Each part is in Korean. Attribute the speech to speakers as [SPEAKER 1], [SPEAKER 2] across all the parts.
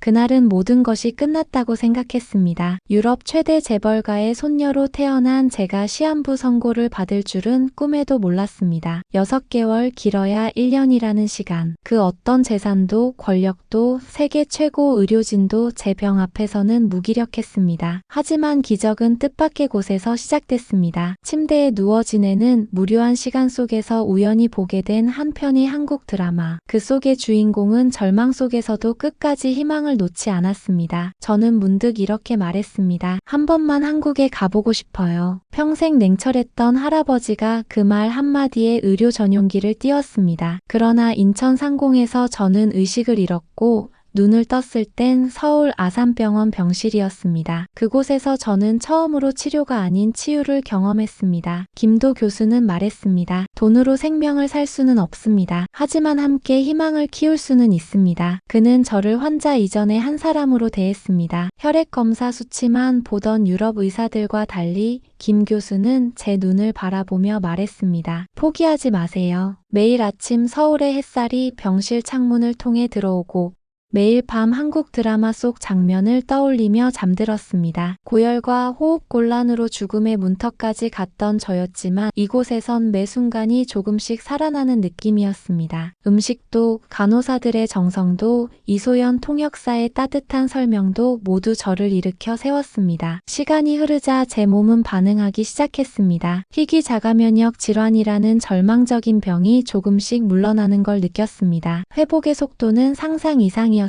[SPEAKER 1] 그날은 모든 것이 끝났다고 생각했습니다. 유럽 최대 재벌가의 손녀로 태어난 제가 시한부 선고를 받을 줄은 꿈에도 몰랐습니다. 6개월, 길어야 1년이라는 시간. 그 어떤 재산도 권력도 세계 최고 의료진도 제 병 앞에서는 무기력했습니다. 하지만 기적은 뜻밖의 곳에서 시작됐습니다. 침대에 누워 지내는 무료한 시간 속에서 우연히 보게 된 한 편의 한국 드라마. 그 속의 주인공은 절망 속에서도 끝까지 희망을 놓지 않았습니다. 저는 문득 이렇게 말했습니다. 한 번만 한국에 가보고 싶어요. 평생 냉철했던 할아버지가 그 말 한마디에 의료 전용기를 띄웠습니다. 그러나 인천 상공에서 저는 의식을 잃었고 눈을 떴을 땐 서울 아산병원 병실이었습니다. 그곳에서 저는 처음으로 치료가 아닌 치유를 경험했습니다. 김도 교수는 말했습니다. 돈으로 생명을 살 수는 없습니다. 하지만 함께 희망을 키울 수는 있습니다. 그는 저를 환자 이전의 한 사람으로 대했습니다. 혈액검사 수치만 보던 유럽 의사들과 달리 김 교수는 제 눈을 바라보며 말했습니다. 포기하지 마세요. 매일 아침 서울의 햇살이 병실 창문을 통해 들어오고 매일 밤 한국 드라마 속 장면을 떠올리며 잠들었습니다. 고열과 호흡곤란으로 죽음의 문턱까지 갔던 저였지만 이곳에선 매 순간이 조금씩 살아나는 느낌이었습니다. 음식도 간호사들의 정성도 이소연 통역사의 따뜻한 설명도 모두 저를 일으켜 세웠습니다. 시간이 흐르자 제 몸은 반응하기 시작했습니다. 희귀자가면역 질환이라는 절망적인 병이 조금씩 물러나는 걸 느꼈습니다. 회복의 속도는 상상 이상이었습니다.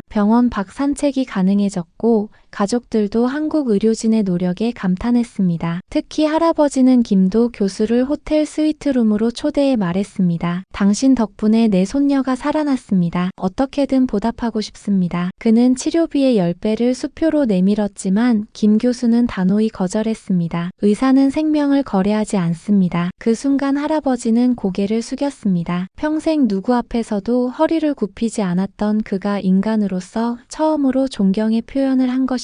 [SPEAKER 1] 병원 밖 산책이 가능해졌고 가족들도 한국 의료진의 노력에 감탄했습니다. 특히 할아버지는 김도 교수를 호텔 스위트룸으로 초대해 말했습니다. 당신 덕분에 내 손녀가 살아났습니다. 어떻게든 보답하고 싶습니다. 그는 치료비의 10배를 수표로 내밀었지만 김 교수는 단호히 거절했습니다. 의사는 생명을 거래하지 않습니다. 그 순간 할아버지는 고개를 숙였습니다. 평생 누구 앞에서도 허리를 굽히지 않았던 그가 인간으로서 처음으로 존경의 표현을 한 것입니다.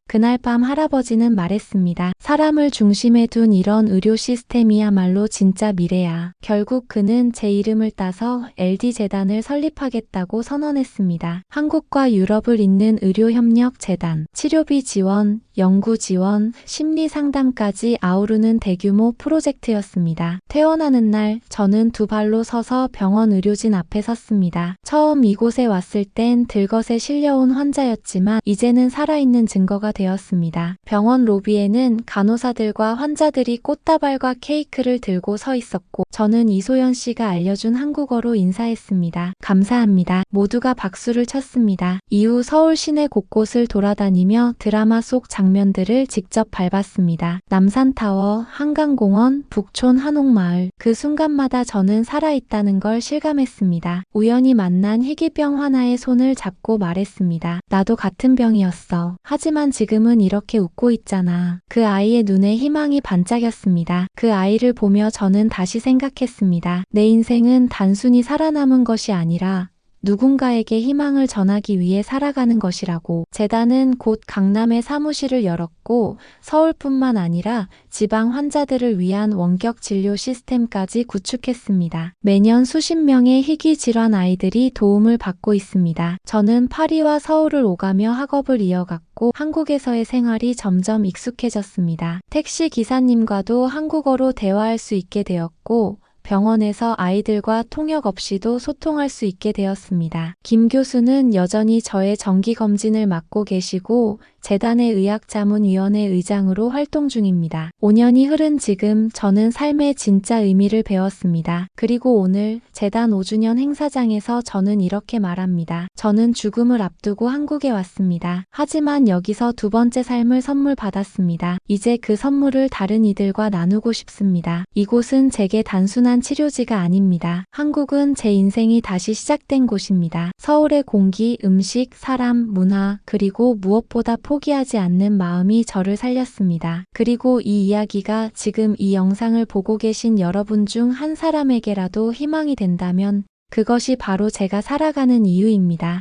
[SPEAKER 1] 그날 밤 할아버지는 말했습니다. 사람을 중심에 둔 이런 의료 시스템이야말로 진짜 미래야. 결국 그는 제 이름을 따서 LD재단을 설립하겠다고 선언했습니다. 한국과 유럽을 잇는 의료협력재단, 치료비 지원, 연구 지원, 심리 상담까지 아우르는 대규모 프로젝트였습니다. 퇴원하는 날 저는 두 발로 서서 병원 의료진 앞에 섰습니다. 처음 이곳에 왔을 땐 들것에 실려온 환자였지만 이제는 살아있는 증거가 되었습니다. 병원 로비에는 간호사들과 환자들이 꽃다발과 케이크를 들고 서 있었고 저는 이소연 씨가 알려준 한국어로 인사했습니다. 감사합니다. 모두가 박수를 쳤습니다. 이후 서울 시내 곳곳을 돌아다니며 드라마 속 장면들을 직접 밟았습니다. 남산타워, 한강공원, 북촌 한옥마을. 그 순간마다 저는 살아있다는 걸 실감했습니다. 우연히 만난 희귀병 하나의 손을 잡고 말했습니다. 나도 같은 병이었어. 하지만 지금은 이렇게 웃고 있잖아. 그 아이의 눈에 희망이 반짝였습니다. 그 아이를 보며 저는 다시 생각했습니다. 내 인생은 단순히 살아남은 것이 아니라 누군가에게 희망을 전하기 위해 살아가는 것이라고. 재단은 곧 강남에 사무실을 열었고 서울뿐만 아니라 지방 환자들을 위한 원격 진료 시스템까지 구축했습니다. 매년 수십 명의 희귀 질환 아이들이 도움을 받고 있습니다. 저는 파리와 서울을 오가며 학업을 이어갔고 한국에서의 생활이 점점 익숙해졌습니다. 택시 기사님과도 한국어로 대화할 수 있게 되었고 병원에서 아이들과 통역 없이도 소통할 수 있게 되었습니다. 김 교수는 여전히 저의 정기검진을 맡고 계시고 재단의 의학자문위원회 의장으로 활동 중입니다. 5년이 흐른 지금 저는 삶의 진짜 의미를 배웠습니다. 그리고 오늘 재단 5주년 행사장에서 저는 이렇게 말합니다. 저는 죽음을 앞두고 한국에 왔습니다. 하지만 여기서 두 번째 삶을 선물 받았습니다. 이제 그 선물을 다른 이들과 나누고 싶습니다. 이곳은 제게 단순한 치료지가 아닙니다. 한국은 제 인생이 다시 시작된 곳입니다. 서울의 공기, 음식, 사람, 문화, 그리고 무엇보다 포기하지 않는 마음이 저를 살렸습니다. 그리고 이 이야기가 지금 이 영상을 보고 계신 여러분 중 한 사람에게라도 희망이 된다면 그것이 바로 제가 살아가는 이유입니다.